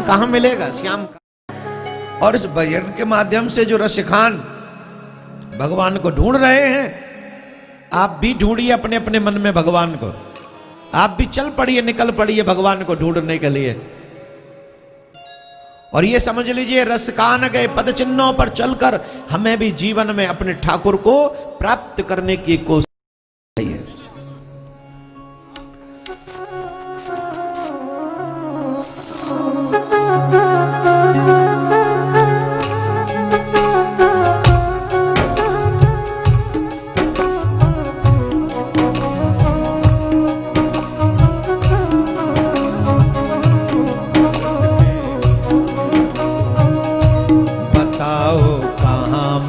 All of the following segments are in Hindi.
कहाँ मिलेगा? श्याम। और इस भजन के माध्यम से जो रसिकान भगवान को ढूंढ रहे हैं, आप भी ढूंढिए अपने अपने मन में भगवान को। आप भी चल पड़िए, निकल पड़िए भगवान को ढूंढने के लिए। और ये समझ लीजिए, रसकान गए पद चिन्हों पर चलकर हमें भी जीवन में अपने ठाकुर को प्राप्त करने की कोशिश है।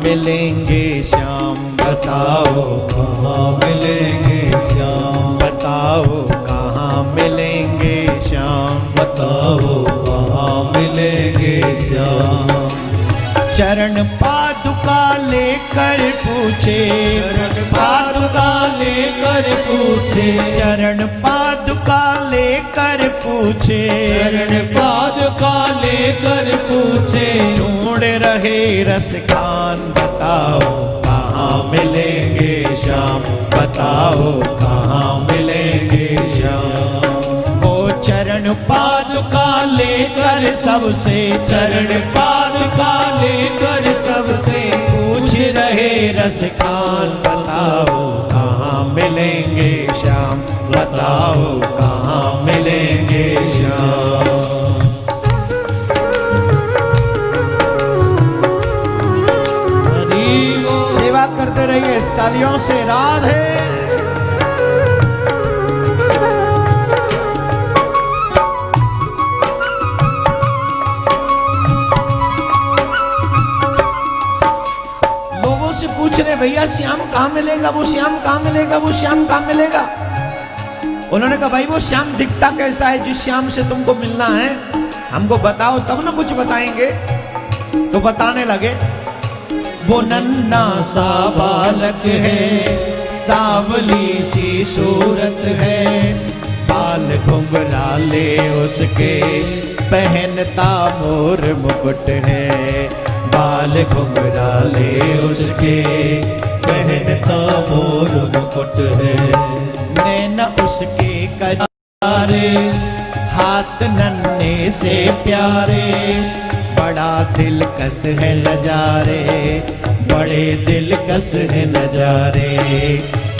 मिलेंगे श्याम, बताओ कहाँ मिलेंगे श्याम, बताओ कहाँ मिलेंगे श्याम, बताओ कहाँ मिलेंगे श्याम। चरण पादुका लेकर पूछे, चरण पादुका लेकर पूछे, चरण पादुका लेकर पूछे, चरण पादुका लेकर पूछे। ढूंढ रहे रसखान, बताओ कहाँ मिलेंगे श्याम, बताओ कहाँ मिलेंगे श्याम। ओ चरण पादुका लेकर सबसे, चरण पादुका लेकर सबसे पूछ रहे रसखान, बताओ कहाँ मिलेंगे श्याम, बताओ कहाँ मिलेंगे श्याम। सेवा करते रहिए तालियों से। राधे। लोगों से पूछ रहे, भैया श्याम कहाँ मिलेगा, वो श्याम कहाँ मिलेगा, वो श्याम कहाँ मिलेगा। उन्होंने कहा, भाई वो श्याम दिखता कैसा है जिस श्याम से तुमको मिलना है, हमको बताओ तब ना कुछ बताएंगे। तो बताने लगे, वो नन्ना सा बालक है, सांवली सी सूरत है, बाल घुंघराले उसके, पहनता मोर मुकुट है, बाल घुंघराले उसके, पहनता मोर मुकुट है। नैना उसके कजारे, हाथ नन्हे से प्यारे, बड़ा दिलकश है नजारे, बड़े दिलकश है नजारे,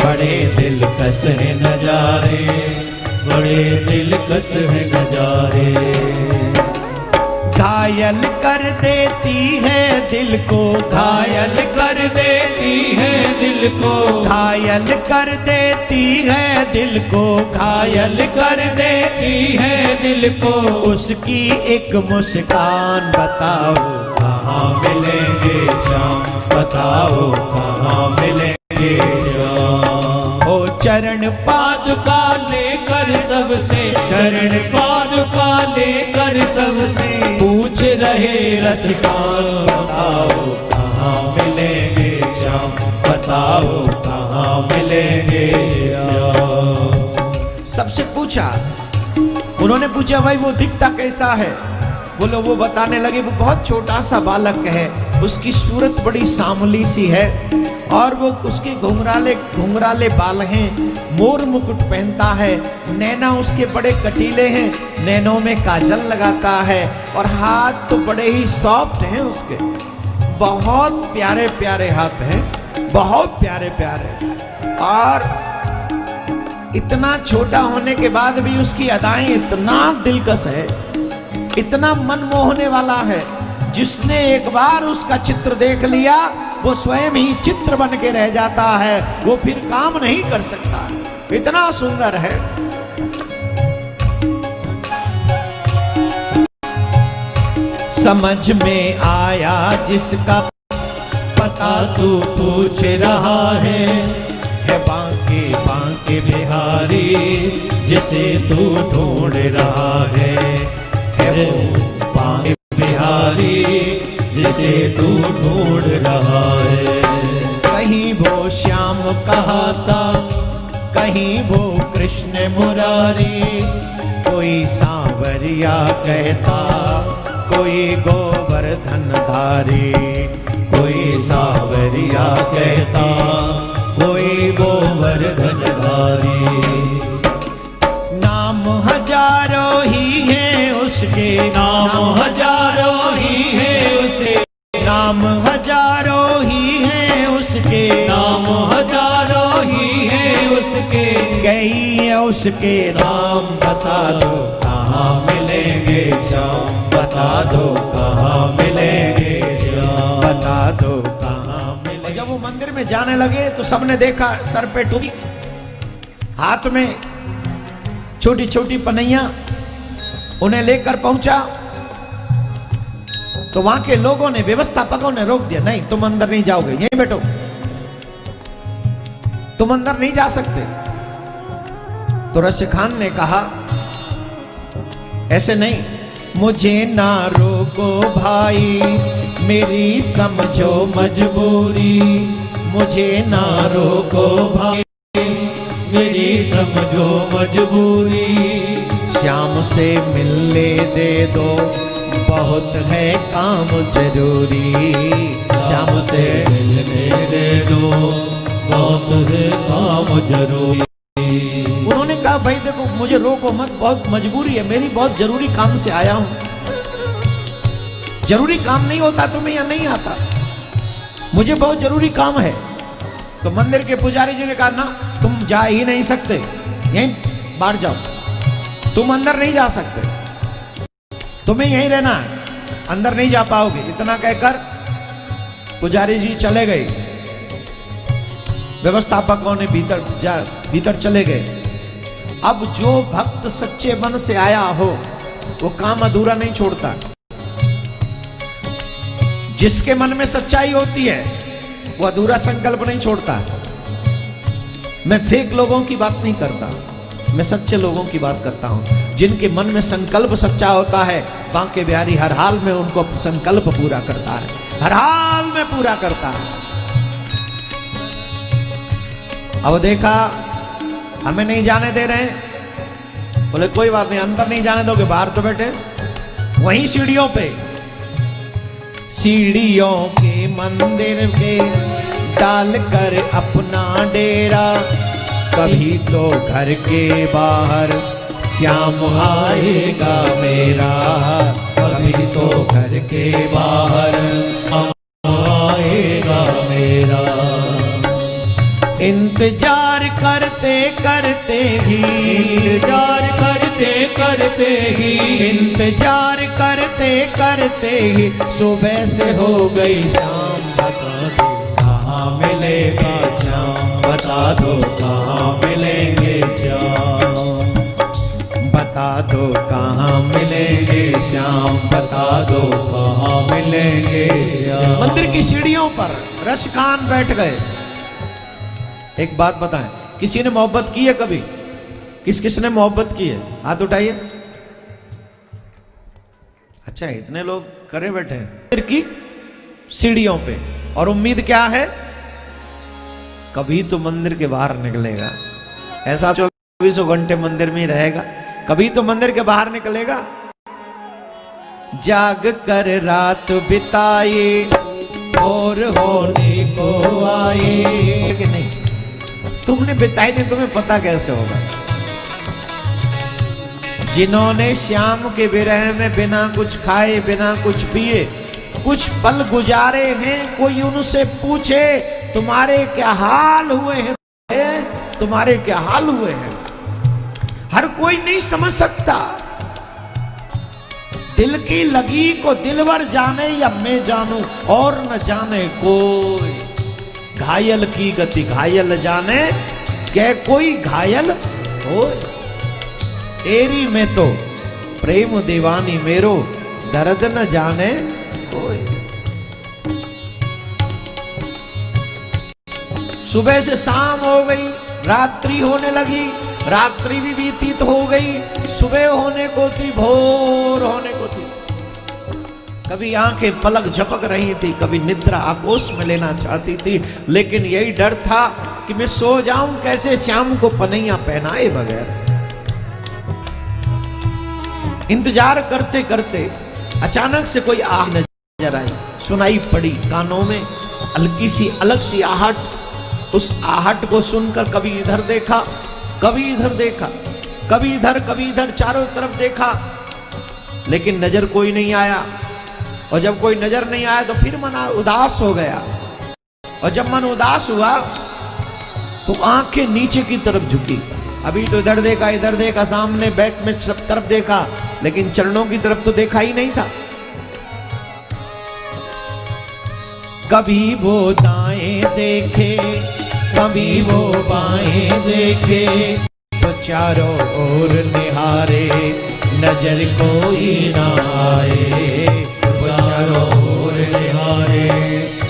बड़े दिलकश है नजारे, बड़े दिलकश है नजारे। घायल कर देती है दिल को, घायल कर देती है दिल को, घायल कर देती है दिल को, घायल कर देती है दिल को। उसकी एक मुस्कान, बताओ कहाँ मिलेंगे श्याम, बताओ कहाँ मिलेंगे श्याम। ओ चरण पादुका लेकर सबसे, चरण पादुका लेकर सबसे पूछ रहे रसिकान, बताओ कहाँ मिलेंगे श्याम, बताओ कहाँ मिलेंगे श्याम। सबसे पूछा, उन्होंने पूछा, भाई वो दिखता कैसा है। बोलो, वो बताने लगे, वो बहुत छोटा सा बालक है, उसकी सूरत बड़ी सांवली सी है, और वो उसके घुंघराले घुंघराले बाल हैं, मोर मुकुट पहनता है, नैना उसके बड़े कटीले हैं, नैनों में काजल लगाता है, और हाथ तो बड़े ही सॉफ्ट हैं उसके, बहुत प्यारे प्यारे हाथ हैं, बहुत प्यारे प्यारे। और इतना छोटा होने के बाद भी उसकी अदाएं इतना दिलकश है, इतना मन मोहने वाला है, जिसने एक बार उसका चित्र देख लिया वो स्वयं ही चित्र बन के रह जाता है, वो फिर काम नहीं कर सकता, इतना सुंदर है। समझ में आया जिसका पता तू पूछ रहा है बांके बांके बिहारी जिसे तू ढूंढ रहा है वो बांके बिहारी जिसे तू ढूंढ रहा है। कहीं वो श्याम कहाता, कहीं वो कृष्ण मुरारी, कोई सांवरिया कहता कोई गोवर्धन धारी, कोई सावरिया कहता, कोई गोवर्धन धारी। नाम हजारों ही है उसके, नाम हजारों ही है उसे, नाम हजारों ही है उसके, नाम हजारों ही है उसके। कई है उसके नाम, बता दो कहाँ मिलेंगे श्याम, बता दो कहाँ मिलेंगे श्याम, बता दो कहाँ मिले। जब वो मंदिर में जाने लगे तो सबने देखा सर पे टोपी, हाथ में छोटी छोटी पनैया, उन्हें लेकर पहुंचा तो वहां के लोगों ने, व्यवस्थापकों ने रोक दिया, नहीं तुम अंदर नहीं जाओगे, यहीं बैठो, तुम अंदर नहीं जा सकते। तो रशिद खान ने कहा ऐसे नहीं, मुझे ना रोको भाई, मेरी समझो मजबूरी, मुझे ना रोको भाई, मेरी समझो मजबूरी। श्याम से मिलने दे दो, बहुत है काम जरूरी, श्याम से मिलने दे दो, बहुत है काम जरूरी। उन्होंने कहा भाई देखो मुझे रोको मत, बहुत मजबूरी है मेरी, बहुत जरूरी काम से आया हूं, जरूरी काम नहीं होता तो मैं यहां नहीं आता, मुझे बहुत जरूरी काम है। तो मंदिर के पुजारी जी ने कहा ना तुम जा ही नहीं सकते, यहीं बाहर जाओ, तुम अंदर नहीं जा सकते, तुम्हें यहीं रहना है, अंदर नहीं जा पाओगे। इतना कहकर पुजारी जी चले गए, व्यवस्थापकों ने भीतर चले गए। अब जो भक्त सच्चे मन से आया हो वो काम अधूरा नहीं छोड़ता, जिसके मन में सच्चाई होती है वो अधूरा संकल्प नहीं छोड़ता। मैं फेक लोगों की बात नहीं करता, मैं सच्चे लोगों की बात करता हूं, जिनके मन में संकल्प सच्चा होता है। बांके बिहारी हर हाल में उनको संकल्प पूरा करता है, हर हाल में पूरा करता है। अब देखा हमें नहीं जाने दे रहे हैं, बोले कोई बात नहीं, अंदर नहीं जाने दोगे, बाहर तो बैठे वहीं सीढ़ियों पे, सीढ़ियों के मंदिर के डाल कर अपना डेरा, कभी तो घर के बाहर श्याम आएगा मेरा, कभी तो घर के बाहर आएगा मेरा। इंतजार करते करते ही, इंतजार करते करते ही, इंतजार करते करते ही सुबह से हो गई शाम। बता दो कहाँ मिलेगा श्याम, बता दो कहाँ मिलेंगे श्याम, बता दो कहाँ मिलेंगे श्याम, बता दो कहाँ मिलेंगे श्याम। मंदिर की सीढ़ियों पर रशिद खान बैठ गए। एक बात बताएं, किसी ने मोहब्बत की है कभी? किस किस ने मोहब्बत की है? हाथ उठाइए। अच्छा इतने लोग करे बैठे हैं मंदिर की सीढ़ियों पे, और उम्मीद क्या है? कभी तो मंदिर के बाहर निकलेगा। ऐसा 24 घंटे मंदिर में ही रहेगा, कभी तो मंदिर के बाहर निकलेगा। जाग कर रात बिताए और होने को आए, कि नहीं तुमने बिताई नहीं, तुम्हें पता कैसे होगा। जिन्होंने श्याम के विरह में बिना कुछ खाए बिना कुछ पिए कुछ पल गुजारे हैं, कोई उनसे पूछे तुम्हारे क्या हाल हुए हैं, तुम्हारे क्या हाल हुए हैं। हर कोई नहीं समझ सकता। दिल की लगी को दिलवर जाने या मैं जानूं, और न जाने कोई। घायल की गति घायल जाने, क्या कोई घायल हो। एरी में तो प्रेम दीवानी मेरो, दर्द न जाने कोई। सुबह से शाम हो गई, रात्रि होने लगी, रात्रि भी व्यतीत हो गई, सुबह होने को थी, भोर होने को थी। कभी आंखें पलक झपक रही थी, कभी निद्रा आकोश में लेना चाहती थी, लेकिन यही डर था कि मैं सो जाऊं कैसे श्याम को पनैया पहनाए बगैर। इंतजार करते करते अचानक से कोई आह नजर आई, सुनाई पड़ी कानों में हल्की सी अलग सी आहट। उस आहट को सुनकर कभी इधर देखा, कभी इधर देखा, कभी इधर चारों तरफ देखा, लेकिन नजर कोई नहीं आया। और जब कोई नजर नहीं आया तो फिर मन उदास हो गया। और जब मन उदास हुआ तो आंखें नीचे की तरफ झुकी। अभी तो इधर देखा, सामने बैक में सब तरफ देखा, लेकिन चरणों की तरफ तो देखा ही नहीं था। कभी वो दाएं देखे, कभी वो बाएं देखे, तो चारों ओर निहारे, नजर कोई ना आए। तो चारों ओर निहारे,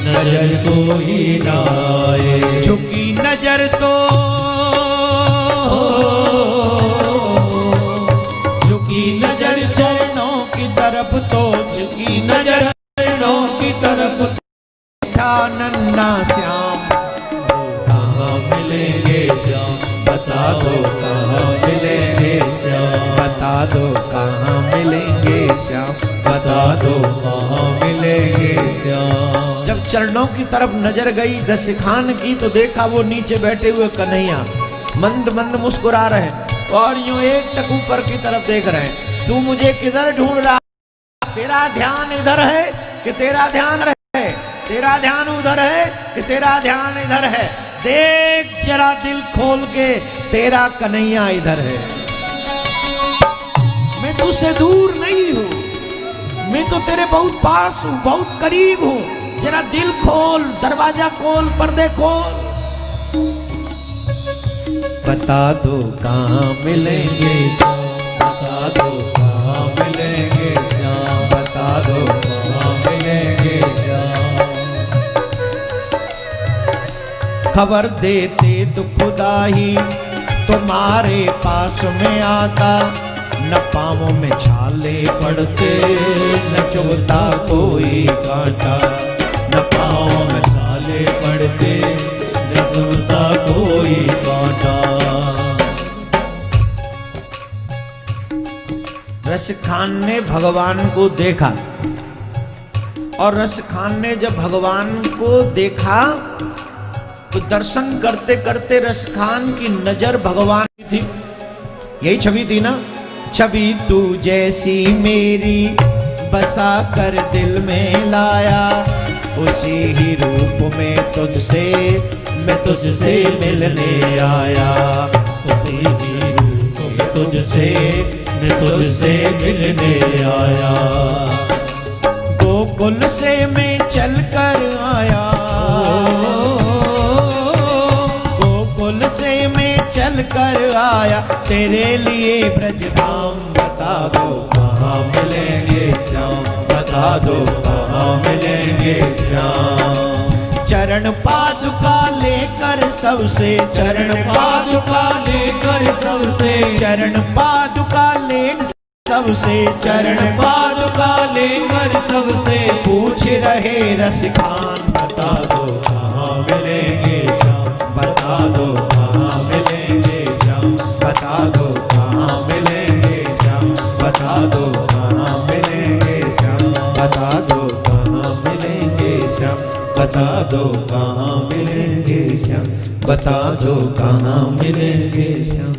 नजर कोई ना आए। झुकी नजर तो, झुकी नजर चरणों की तरफ, तो झुकी नजर चरणों की तरफ। नन्ना श्याम कहाँ मिलेंगे श्याम, बता दो कहाँ मिलेंगे श्याम, बता दो कहाँ मिलेंगे श्याम, बता दो कहाँ मिलेंगे श्याम। जब चरणों की तरफ नजर गई रसिखान की, तो देखा वो नीचे बैठे हुए कन्हैया मंद मंद मुस्कुरा रहे और यूं एक टक ऊपर की तरफ देख रहे हैं। तू मुझे किधर ढूंढ रहा, तेरा ध्यान इधर है कि तेरा ध्यान रहे, तेरा ध्यान उधर है कि तेरा ध्यान इधर है। देख जरा दिल खोल के, तेरा कन्हैया इधर है। मैं तुझसे दूर नहीं हूं, मैं तो तेरे बहुत पास हूं, बहुत करीब हूं। जरा दिल खोल, दरवाजा खोल, पर्दे खोल। बता दो कहाँ मिलेंगे श्याम, बता दो कहाँ मिलेंगे श्याम, बता दो कहाँ मिलेंगे श्याम। खबर देते तो खुदा ही तुम्हारे पास में आता, न पाँवों में छाले पड़ते, न चुभता कोई कांटा। न पाँवों में छाले पड़ते, न चुभता कोई कांटा। रसिखान ने भगवान को देखा, और रसिखान ने जब भगवान को देखा तो दर्शन करते करते रसिखान की नजर भगवान की थी। यही छवि थी ना, छवि तू जैसी मेरी बसा कर दिल में लाया, उसी ही रूप में तुझसे मैं तुझसे मिलने आया, उसी ही रूप में तुझसे मैं तुझसे मिलने आया। गोकुल से मैं चल कर आया, से मैं चल कर आया, तेरे लिए ब्रजधाम। बता दो कहाँ मिलेंगे श्याम, बता दो कहाँ मिलेंगे श्याम। चरण पादुका लेकर सबसे, चरण पादुका लेकर सबसे, चरण पादुका ले सबसे, चरण पादुका लेकर सबसे, पूछ रहे रसिखान। बता दो कहाँ मिलेंगे श्याम, बता दो कहाँ मिलेंगे श्याम, बता दो कहाँ मिलेंगे श्याम, बता दो कहाँ मिलेंगे श्याम, बता दो कहाँ मिलेंगे श्याम, बता दो कहाँ मिलेंगे श्याम, बता दो कहाँ मिलेंगे श्याम।